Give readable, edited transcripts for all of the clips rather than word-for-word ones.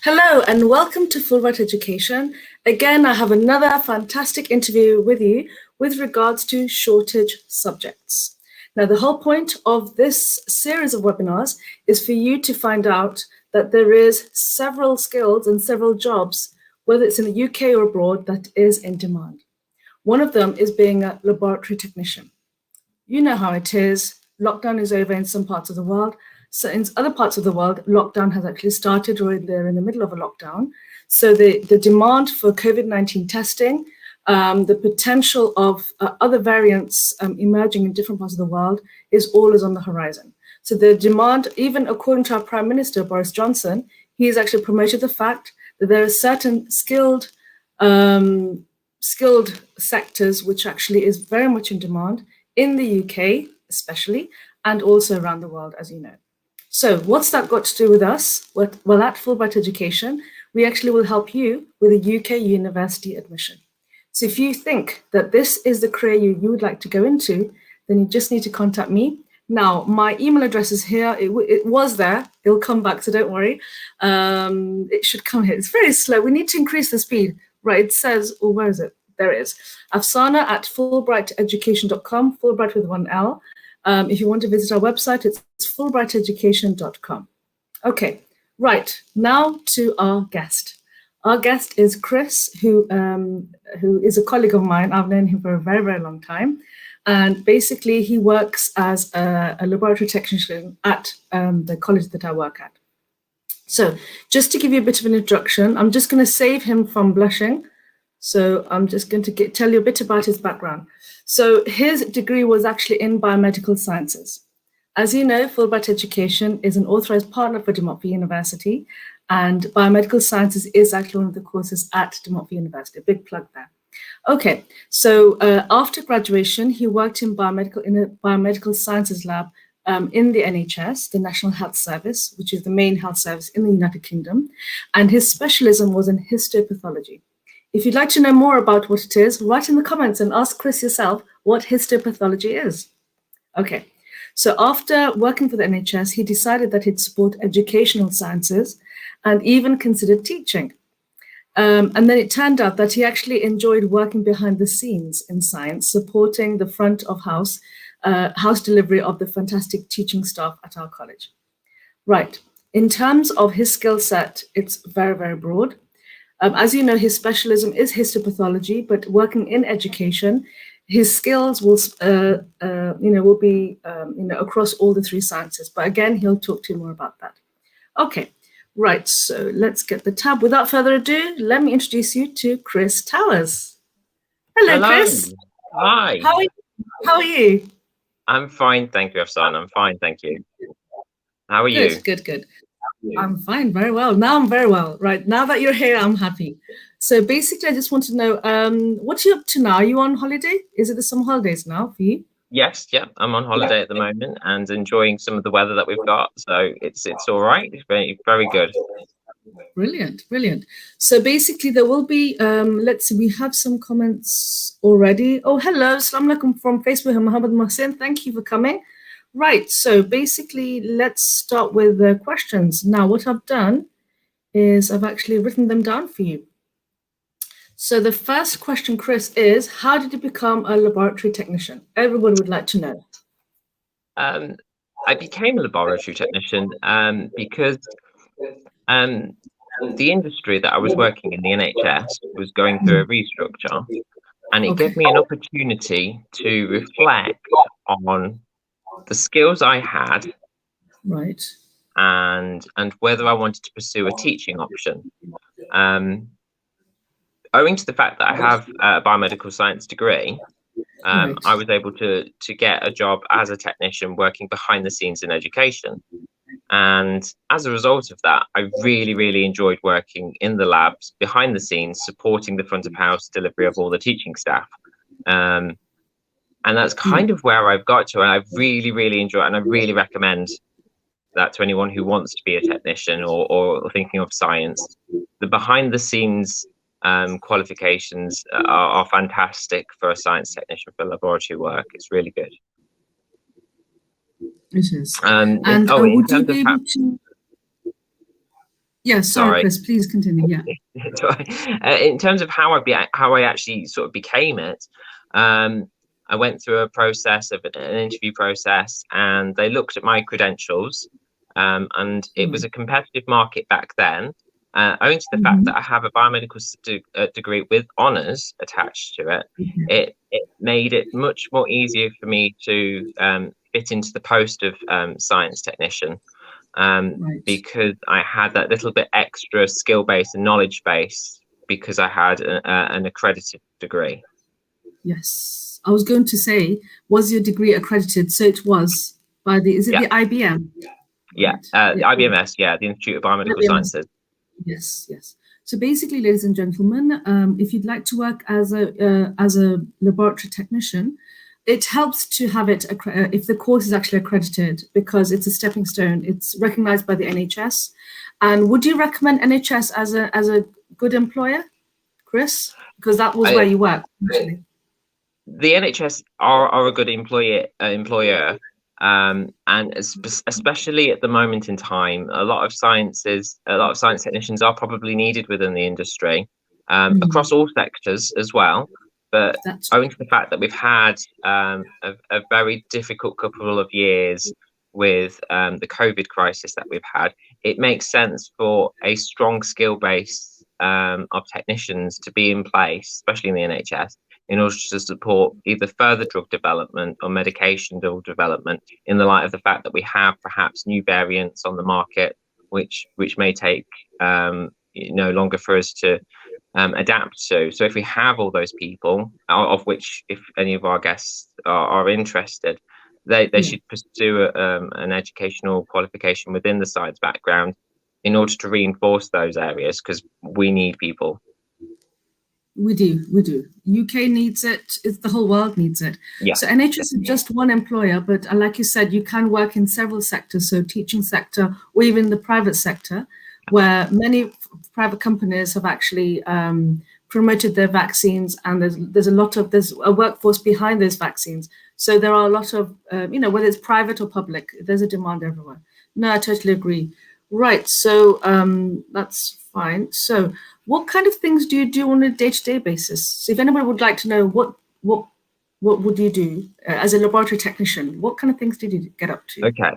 Hello and welcome to Fulbright Education. Again, I have another fantastic interview with you with regards to shortage subjects. Now, the whole point of this series of webinars is for you to find out that there is several skills and several jobs, whether it's in the UK or abroad, that is in demand. One of them is being a laboratory technician. You know how it is. Lockdown is over in some parts of the world. So in other parts of the world, lockdown has actually started, or they're in the middle of a lockdown. So the demand for COVID-19 testing, the potential of other variants emerging in different parts of the world is always on the horizon. So the demand, even according to our Prime Minister, Boris Johnson, he has actually promoted the fact that there are certain skilled sectors which actually is very much in demand in the UK, especially, and also around the world, as you know. So what's that got to do with us? Well, at Fulbright Education, we actually will help you with a UK university admission. So if you think that this is the career you would like to go into, then you just need to contact me. Now, my email address is here. It was there. It'll come back, so don't worry. It should come here. It's very slow. We need to increase the speed. Right, it says, oh, where is it? There it is. afsana@fulbrightheducation.com, Fulbright with one L. If you want to visit our website, it's fulbrightheducation.com. Okay, right, now to our guest. Our guest is Chris, who is a colleague of mine. I've known him for a very, very long time. And basically, he works as a laboratory technician at the college that I work at. So just to give you a bit of an introduction, I'm just going to save him from blushing. So I'm just going to tell you a bit about his background. So his degree was actually in biomedical sciences. As you know, Fulbright Education is an authorized partner for De Montfort University, and biomedical sciences is actually one of the courses at De Montfort University. A big plug there. Okay, so after graduation, he worked in a biomedical sciences lab in the NHS, the National Health Service, which is the main health service in the United Kingdom, and his specialism was in histopathology. If you'd like to know more about what it is, write in the comments and ask Chris yourself what histopathology is. Okay, so after working for the NHS, he decided that he'd support educational sciences and even considered teaching. And then it turned out that he actually enjoyed working behind the scenes in science, supporting the front of house delivery of the fantastic teaching staff at our college. Right, in terms of his skill set, it's very, very broad. As you know, his specialism is histopathology, but working in education, his skills will be across all the three sciences. But again, he'll talk to you more about that. Okay, right. So let's get the tab. Without further ado, let me introduce you to Chris Towers. Hello. Chris. Hi. How are you? I'm fine, thank you, Afsana. I'm fine, thank you. How are you? Good. I'm fine, very well. Now I'm very well. Right, now that you're here, I'm happy. So basically, I just want to know, what are you up to now? Are you on holiday? Is it the summer holidays now for you? Yes, yeah, I'm on holiday at the moment and enjoying some of the weather that we've got. So it's all right. It's very, very good. Brilliant. So basically, there will be, let's see, we have some comments already. Oh, hello, Assalamu alaikum from Facebook, Muhammad Mohsin. Thank you for coming. Right, so basically, let's start with the questions. Now, what I've done is I've actually written them down for you. So the first question, Chris, is how did you become a laboratory technician? Everyone would like to know. I became a laboratory technician because the industry that I was working in, the NHS, was going through a restructure, and it gave me an opportunity to reflect on the skills I had, right, and whether I wanted to pursue a teaching option. Owing to the fact that I have a biomedical science degree, I was able to get a job as a technician working behind the scenes in education. And as a result of that, I really, really enjoyed working in the labs behind the scenes, supporting the front of house delivery of all the teaching staff. And that's kind of where I've got to, and I really, really enjoy it, and I really recommend that to anyone who wants to be a technician or thinking of science. The behind the scenes qualifications are fantastic for a science technician for laboratory work. It's really good. It is. Would you be able to... Yeah, sorry, Sorry. Chris, please continue. Yeah. In terms of how I actually sort of became it, I went through a process of an interview process, and they looked at my credentials, and it was a competitive market back then. Owing to the fact that I have a biomedical degree with honours attached to it, it made it much more easier for me to fit into the post of science technician. Right. Because I had that little bit extra skill base and knowledge base because I had an accredited degree. Yes. I was going to say, was your degree accredited? So it was by the, is it Yeah, the IBM? yeah, Right. the IBMS, yeah, the Institute of Biomedical IBMS. Sciences. Yes, yes. So basically, ladies and gentlemen, if you'd like to work as a laboratory technician, it helps to have it if the course is actually accredited, because it's a stepping stone. It's recognized by the NHS. And would you recommend NHS as a good employer, Chris? Because that was where you work, actually. The NHS are a good employer, and especially at the moment in time, a lot of science technicians are probably needed within the industry, across all sectors as well. But That's owing to the fact that we've had a very difficult couple of years with the COVID crisis that we've had, it makes sense for a strong skill base of technicians to be in place, especially in the NHS, in order to support either further drug development or medication drug development, in the light of the fact that we have perhaps new variants on the market, which may take longer for us to adapt to. So if we have all those people, of which if any of our guests are interested, they should pursue an educational qualification within the science background in order to reinforce those areas, because we need people. We do. UK needs it. It's the whole world needs it. Yeah. So NHS is just one employer, but like you said, you can work in several sectors. So teaching sector, or even the private sector, where many private companies have actually promoted their vaccines, and there's a workforce behind those vaccines. So there are a lot of whether it's private or public, there's a demand everywhere. No, I totally agree. Right. So that's fine. So what kind of things do you do on a day-to-day basis? So if anybody would like to know what would you do as a laboratory technician, what kind of things did you get up to? Okay.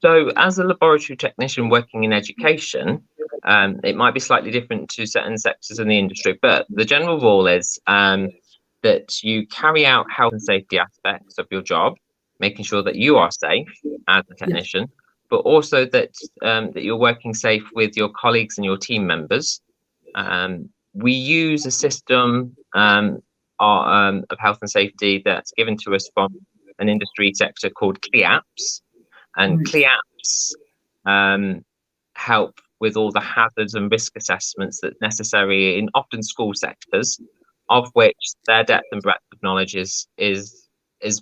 So as a laboratory technician working in education, it might be slightly different to certain sectors in the industry, but the general rule is that you carry out health and safety aspects of your job, making sure that you are safe as a technician, but also that that you're working safe with your colleagues and your team members. We use a system of health and safety that's given to us from an industry sector called CLIAPS, and CLIAPS help with all the hazards and risk assessments that's necessary in often school sectors, of which their depth and breadth of knowledge is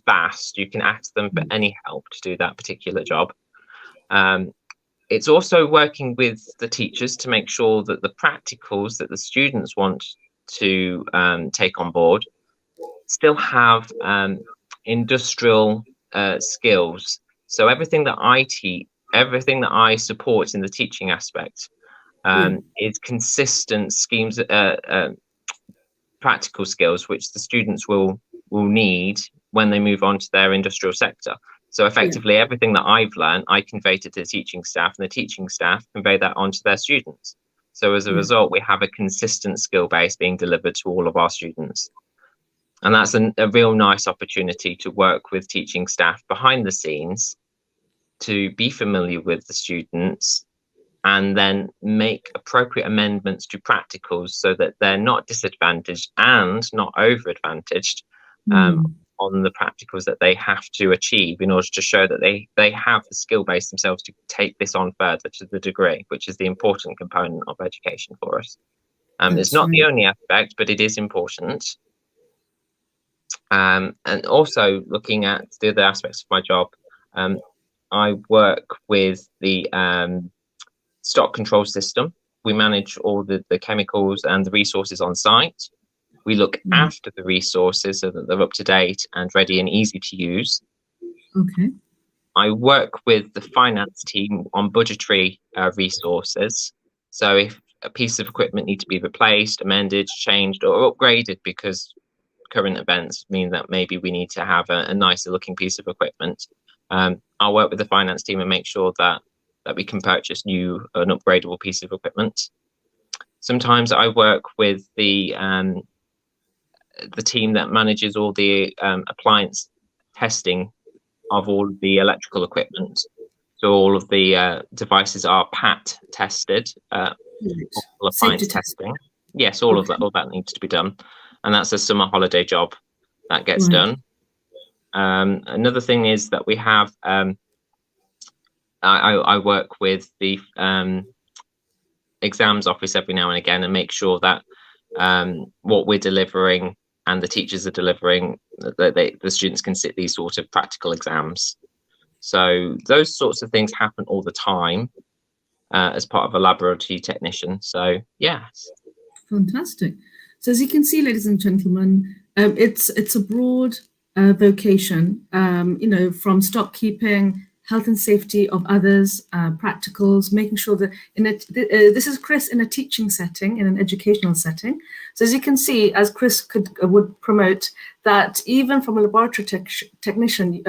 vast. You can ask them for any help to do that particular job. It's also working with the teachers to make sure that the practicals that the students want to take on board still have industrial skills. So everything that I teach, everything that I support in the teaching aspect is consistent schemes, practical skills, which the students will need when they move on to their industrial sector. So effectively, everything that I've learned, I convey to the teaching staff, and the teaching staff convey that onto their students. So as a result, we have a consistent skill base being delivered to all of our students. And that's a real nice opportunity to work with teaching staff behind the scenes, to be familiar with the students, and then make appropriate amendments to practicals so that they're not disadvantaged and not over advantaged on the practicals that they have to achieve, in order to show that they have the skill base themselves to take this on further to the degree, which is the important component of education for us. It's not the only aspect, but it is important. And also looking at the other aspects of my job, I work with the stock control system. We manage all the chemicals and the resources on site. We look after the resources so that they're up to date and ready and easy to use. Okay. I work with the finance team on budgetary resources. So if a piece of equipment needs to be replaced, amended, changed, or upgraded because current events mean that maybe we need to have a nicer looking piece of equipment, I'll work with the finance team and make sure that we can purchase an upgradable piece of equipment. Sometimes I work with the team that manages all the appliance testing of all of the electrical equipment. So all of the devices are PAT tested, all appliance testing. Yes, all of that needs to be done, and that's a summer holiday job that gets done. Another thing is that we have I work with the exams office every now and again and make sure that what we're delivering and the teachers are delivering, that the students can sit these sort of practical exams. So those sorts of things happen all the time as part of a laboratory technician. So yes. Fantastic. So as you can see, ladies and gentlemen, it's a broad vocation, from stock keeping, health and safety of others, practicals, making sure that this is Chris in a teaching setting, in an educational setting. So as you can see, as Chris would promote, that even from a laboratory technician,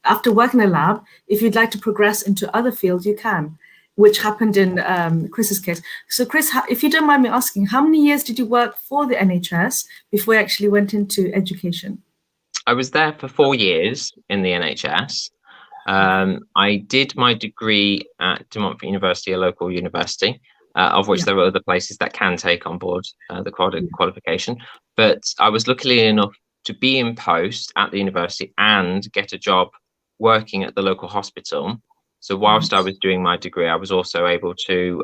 after working in a lab, if you'd like to progress into other fields, you can, which happened in Chris's case. So Chris, if you don't mind me asking, how many years did you work for the NHS before you actually went into education? I was there for 4 years in the NHS. I did my degree at De Montfort University, a local university, of which there are other places that can take on board the qualification. But I was lucky enough to be in post at the university and get a job working at the local hospital. So whilst I was doing my degree, I was also able to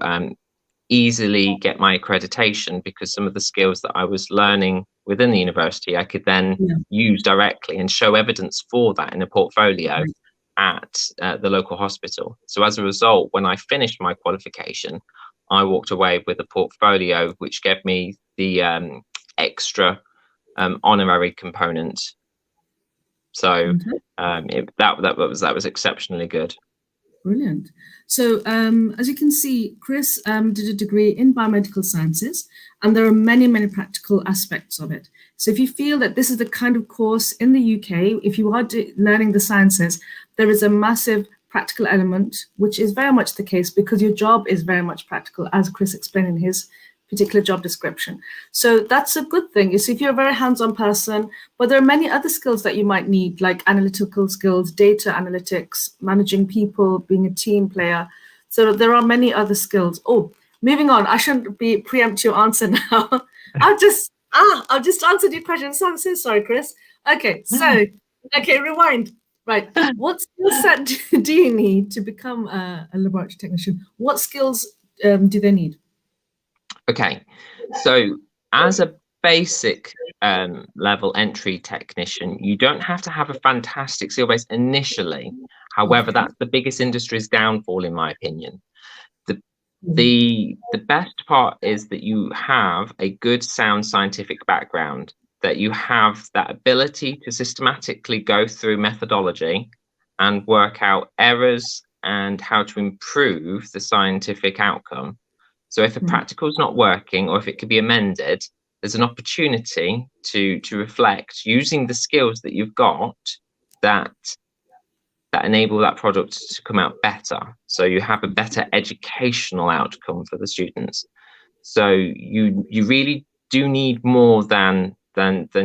easily get my accreditation, because some of the skills that I was learning within the university, I could then use directly and show evidence for that in a portfolio at the local hospital. So as a result, when I finished my qualification, I walked away with a portfolio which gave me the extra honorary component. So that was exceptionally good. Brilliant. So as you can see, Chris did a degree in biomedical sciences, and there are many, many practical aspects of it. So if you feel that this is the kind of course in the UK, if you are learning the sciences, there is a massive practical element, which is very much the case because your job is very much practical, as Chris explained in his particular job description. So that's a good thing. You see, if you're a very hands-on person, but there are many other skills that you might need, like analytical skills, data analytics, managing people, being a team player. So there are many other skills. Oh, moving on. I shouldn't preempt your answer now. I've just answered your question. So I'm so sorry, Chris. Okay, rewind. Right. What skill set do you need to become a laboratory technician? What skills do they need? Okay, so as a basic level entry technician, you don't have to have a fantastic skill base initially. However, that's the biggest industry's downfall, in my opinion. The best part is that you have a good, sound scientific background, that you have that ability to systematically go through methodology and work out errors and how to improve the scientific outcome. So if a practical is not working, or if it could be amended, there's an opportunity to reflect using the skills that you've got that enable that product to come out better. So you have a better educational outcome for the students. So you really do need more than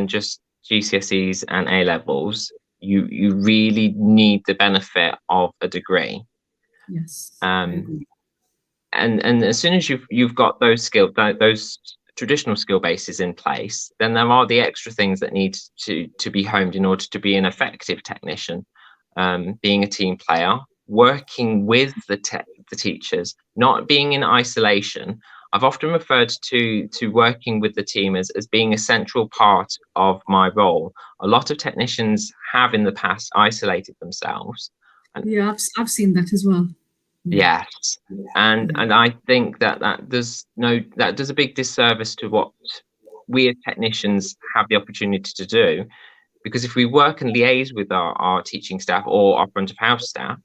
just GCSEs and A levels. You really need the benefit of a degree. Yes. And as soon as you've got those those traditional skill bases in place, then there are the extra things that need to be honed in order to be an effective technician. Being a team player, working with the teachers, not being in isolation. I've often referred to working with the team as being a central part of my role. A lot of technicians have in the past isolated themselves. Yeah, I've seen that as well. Yes, and I think that does a big disservice to what we as technicians have the opportunity to do, because if we work and liaise with our teaching staff or our front of house staff,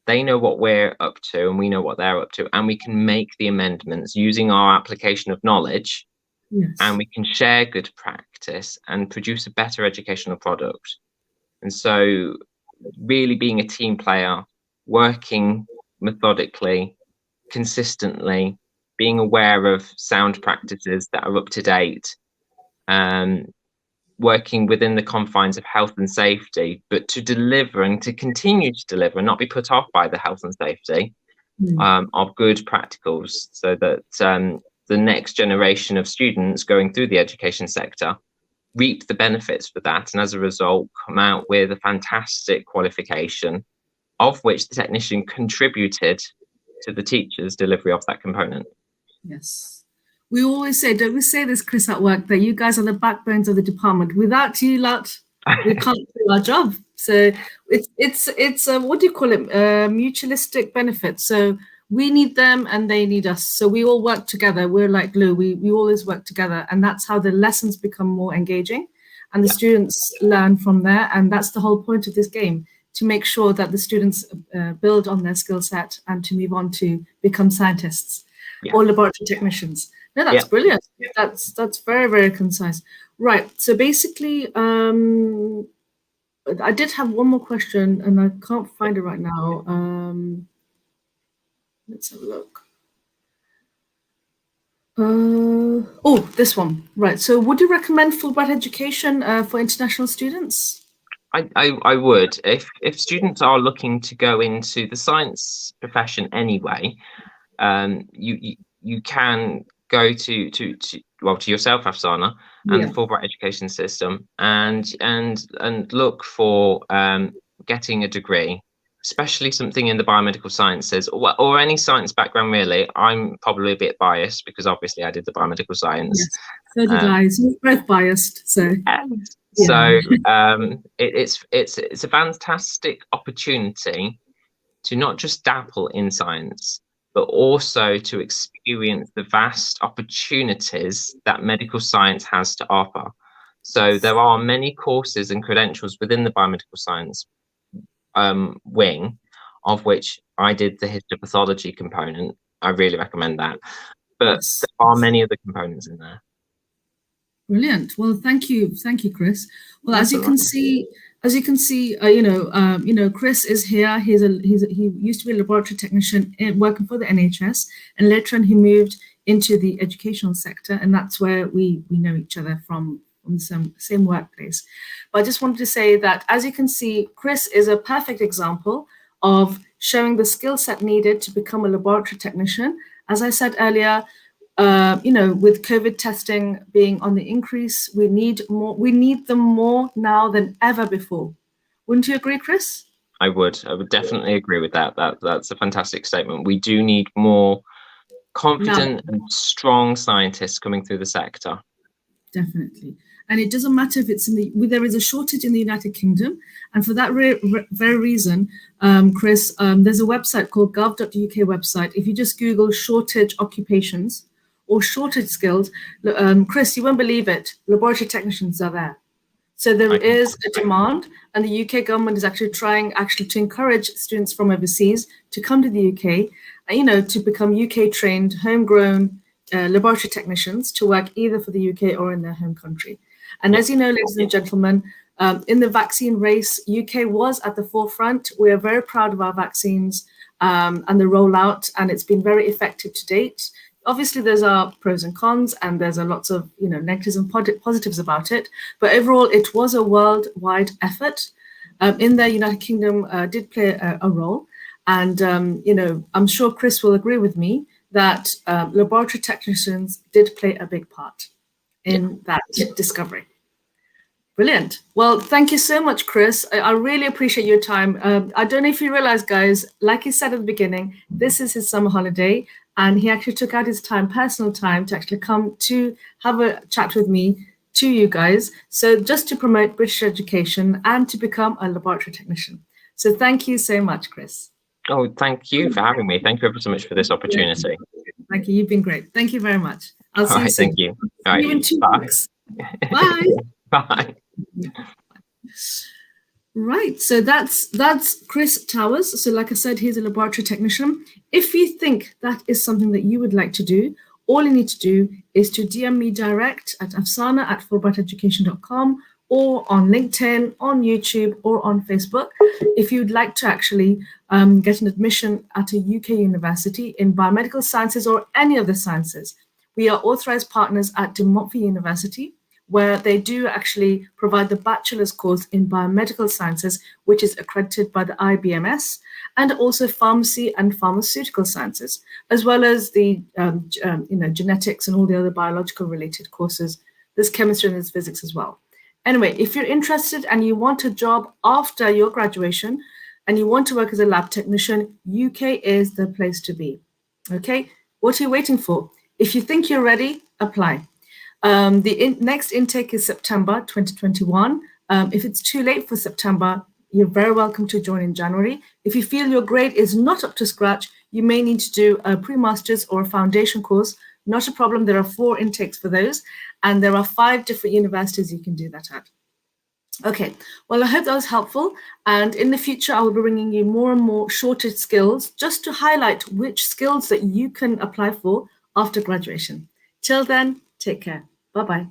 they know what we're up to and we know what they're up to, and we can make the amendments using our application of knowledge. Yes. And we can share good practice and produce a better educational product. And so really being a team player, working methodically, consistently, being aware of sound practices that are up to date, working within the confines of health and safety, but to deliver and to continue to deliver and not be put off by the health and safety of good practicals, so that the next generation of students going through the education sector reap the benefits for that, and as a result come out with a fantastic qualification of which the technician contributed to the teacher's delivery of that component. Yes. We always say, don't we say this, Chris, at work, that you guys are the backbones of the department. Without you lot, we can't do our job. So it's what do you call it? Mutualistic benefit. So we need them and they need us. So we all work together. We're like glue. We always work together. And that's how the lessons become more engaging and the students learn from there. And that's the whole point of this game, to make sure that the students build on their skill set and to move on to become scientists or laboratory technicians. No, that's brilliant. That's very, very concise. Right. So basically, I did have one more question and I can't find it right now. Let's have a look. Oh, this one. Right. So would you recommend Fulbright education for international students? I would. If students are looking to go into the science profession anyway, you can go to yourself, Afsana, and the Fulbright education system, and look for getting a degree, especially something in the biomedical sciences or any science background really. I'm probably a bit biased because obviously I did the biomedical science. Yes, so did I. So we're both biased. So so it's a fantastic opportunity to not just dabble in science, but also to experience the vast opportunities that medical science has to offer. So there are many courses and credentials within the biomedical science wing, of which I did the histopathology component. I really recommend that. But there are many other components in there. Brilliant. Well, thank you, Chris. Well, as you can see, Chris is here. He used to be a laboratory technician working for the NHS, and later on he moved into the educational sector, and that's where we know each other from the same workplace. But I just wanted to say that, as you can see, Chris is a perfect example of showing the skill set needed to become a laboratory technician. As I said earlier, with COVID testing being on the increase, we need more. We need them more now than ever before. Wouldn't you agree, Chris? I would definitely agree with that. That's a fantastic statement. We do need more confident and strong scientists coming through the sector. Definitely. And it doesn't matter if it's there is a shortage in the United Kingdom. And for that very reason, Chris, there's a website called gov.uk website. If you just Google shortage occupations or shortage skills, Chris, you won't believe it, laboratory technicians are there. So there is a demand, and the UK government is actually trying to encourage students from overseas to come to the UK, to become UK trained, homegrown laboratory technicians to work either for the UK or in their home country. And as you know, ladies and gentlemen, in the vaccine race, UK was at the forefront. We are very proud of our vaccines and the rollout, and it's been very effective to date. Obviously, there's our pros and cons, and there's a lots of negatives and positives about it. But overall, it was a worldwide effort. In the United Kingdom did play a role, and I'm sure Chris will agree with me that laboratory technicians did play a big part in that discovery. Brilliant. Well, thank you so much, Chris. I really appreciate your time. I don't know if you realize, guys, like he said at the beginning, this is his summer holiday, and he actually took out his personal time to actually come to have a chat with me, to you guys. So just to promote British education and to become a laboratory technician. So thank you so much, Chris. Oh, thank you for having me. Thank you ever so much for this opportunity. Thank you. You've been great. Thank you very much. I'll see you soon. Thank you. All right. See you in 2 weeks. Bye. Bye. Right, so that's Chris Towers. So like I said, he's a laboratory technician. If you think that is something that you would like to do, all you need to do is to DM me direct at afsana@fulbrighteducation.com, or on LinkedIn, on YouTube, or on Facebook. If you'd like to actually get an admission at a UK university in biomedical sciences or any of the sciences, we are authorized partners at De Montfort University, where they do actually provide the bachelor's course in biomedical sciences, which is accredited by the IBMS, and also pharmacy and pharmaceutical sciences, as well as the genetics and all the other biological related courses. There's chemistry and there's physics as well. Anyway, if you're interested and you want a job after your graduation and you want to work as a lab technician, UK is the place to be. Okay, what are you waiting for? If you think you're ready, apply. The next intake is September 2021. If it's too late for September, you're very welcome to join in January. If you feel your grade is not up to scratch, you may need to do a pre-master's or a foundation course. Not a problem. There are 4 intakes for those, and there are 5 different universities you can do that at. Okay, well, I hope that was helpful. And in the future, I will be bringing you more and more shorter skills just to highlight which skills that you can apply for after graduation. Till then, take care. Bye-bye.